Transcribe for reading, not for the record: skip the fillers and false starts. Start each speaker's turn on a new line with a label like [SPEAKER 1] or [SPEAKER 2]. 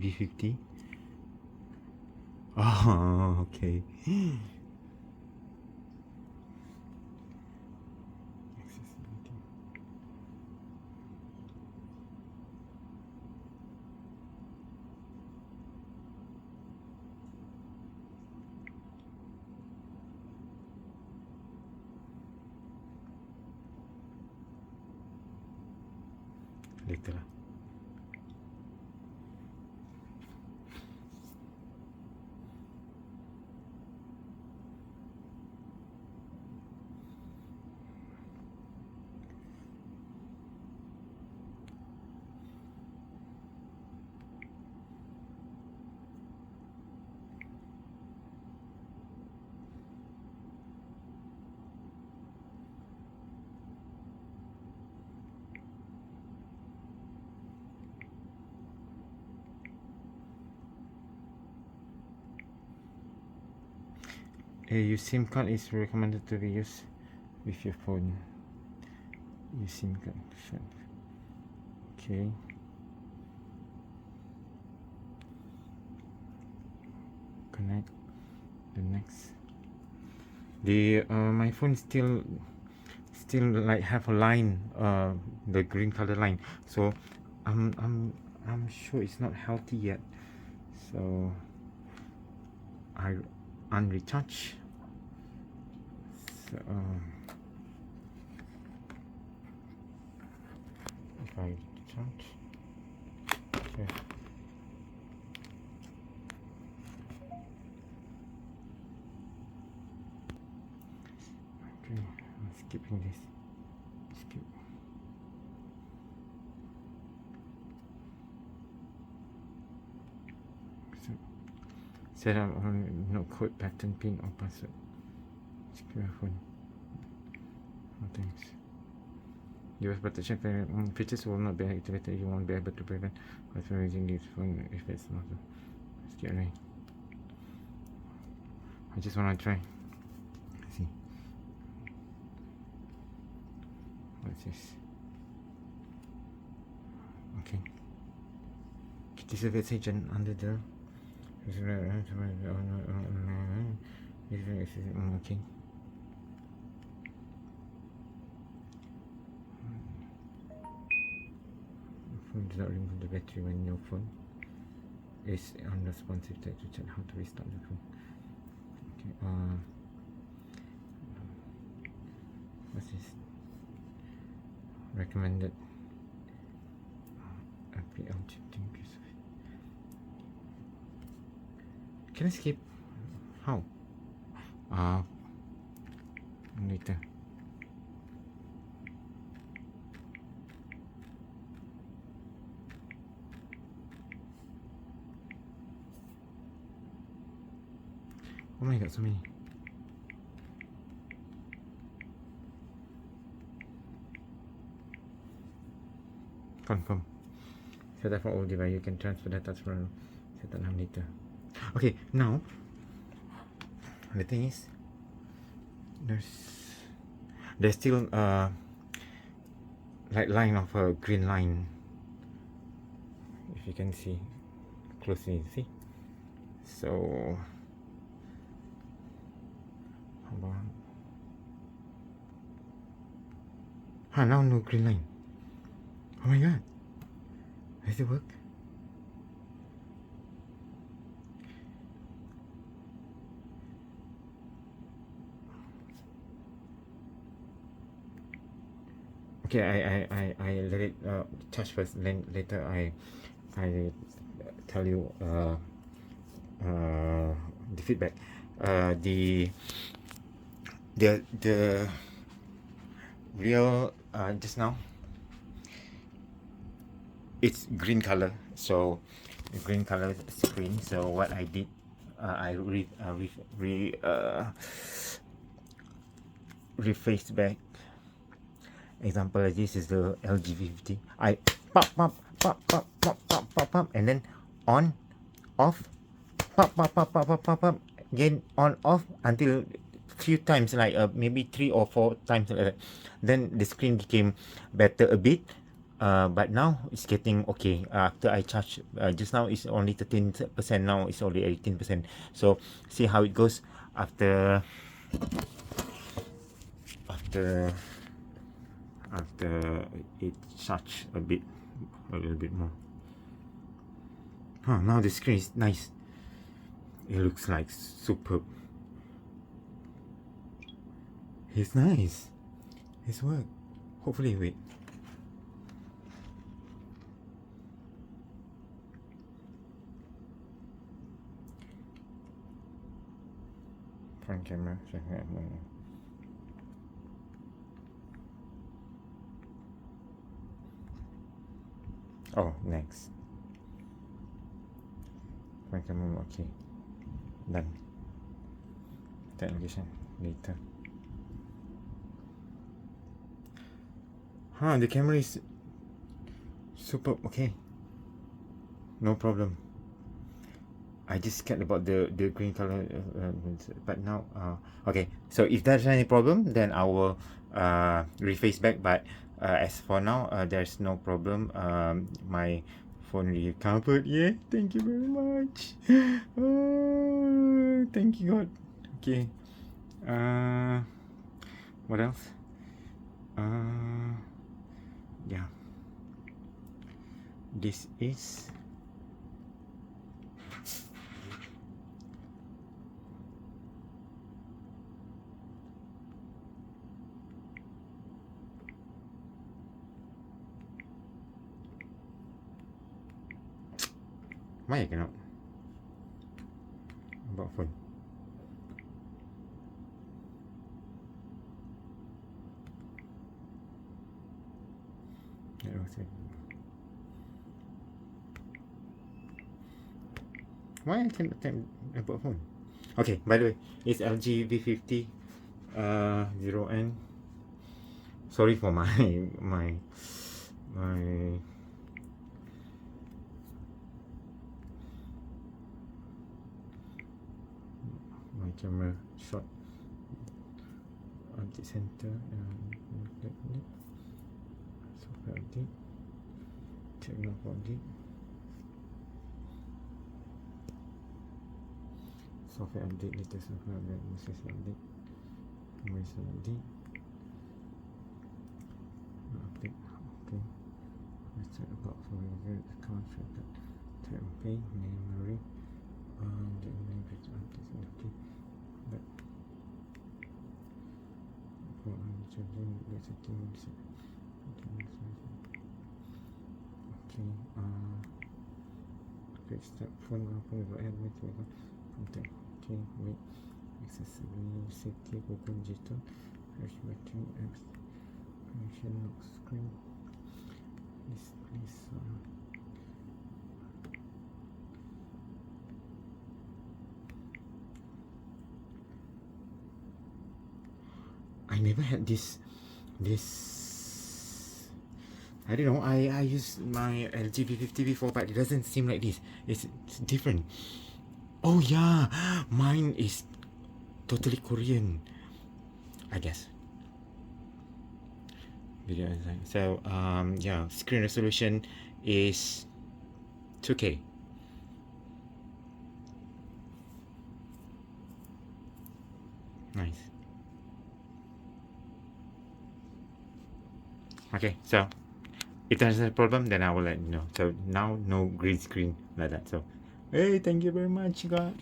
[SPEAKER 1] V50. Oh, okay. Accessibility. Later lah. Your SIM card is recommended to be used with your phone. Your SIM card. Okay. Connect. The next. The my phone still like have a line, the green color line. So I'm sure it's not healthy yet. So I unrecharge. So if I recharge, okay. Okay, I'm skipping this. Skip. So, set up on no code, pattern, pin, or password. Secure phone. Oh, thanks. US protection features will not be activated. You won't be able to prevent from using this phone if it's not. Scary. I just want to try. See. What's this? Okay. Kitty service agent under the. Okay. Phone does not remove the battery when your phone is unresponsive. To check how to restart the phone. Okay. What's this? Recommended. LM-V500N. Can I skip? How? Later. Oh my god, so many. Confirm. Set up for all device. You can transfer data from set up now later. Okay, now the thing is there's still like line of a green line. If you can see closely, see? So hold on. Now no green line. Oh my god. Does it work? Okay, I let it charge first, then later I tell you the feedback. The real just now it's green color, so green color screen. So what I did, I refaced back. Example like this is the LG V50. I pop, and then on, off, pop, again on, off until few times, like maybe 3 or 4 times like that. Then the screen became better a bit. But now it's getting okay. After I charge, just now it's only 13%. Now it's only 18%. So see how it goes after after after it charge a little bit more. Huh, now the screen is nice. It looks like superb. It's nice. It's work. Hopefully, wait. Front camera. Oh, next. Front camera, okay. Done. Tag location later. Huh, the camera is superb. Okay, no problem. I just scared about the green color, but now okay. So if there's any problem, then I will reface back. But as for now, there's no problem. My phone recovered. Yeah, thank you very much. Oh, thank you God. Okay. What else? Yeah. This is why I cannot about phone. Why I cannot tap about phone? Okay, by the way, it's LG V50 0N. Sorry for my my camera shot update center software update, technical update, software update, latest software update, message update, Maison update, update, okay, let's check about for your account shortcut, tap and pay, memory, the language update, okay, but for charging, let's okay, quick start phone apa buat helmet contact, okay, wait, accessibility, safety, Google digital, flash battery, apps, connection, lock screen, display sound. I never had this I don't know, I use my LG V50 before, but it doesn't seem like this. It's different. Oh yeah, mine is totally Korean, I guess. Video design. So yeah, screen resolution is 2K. Nice. Okay, so if there's a problem, then I will let you know. So now no green screen like that. So hey, thank you very much, God.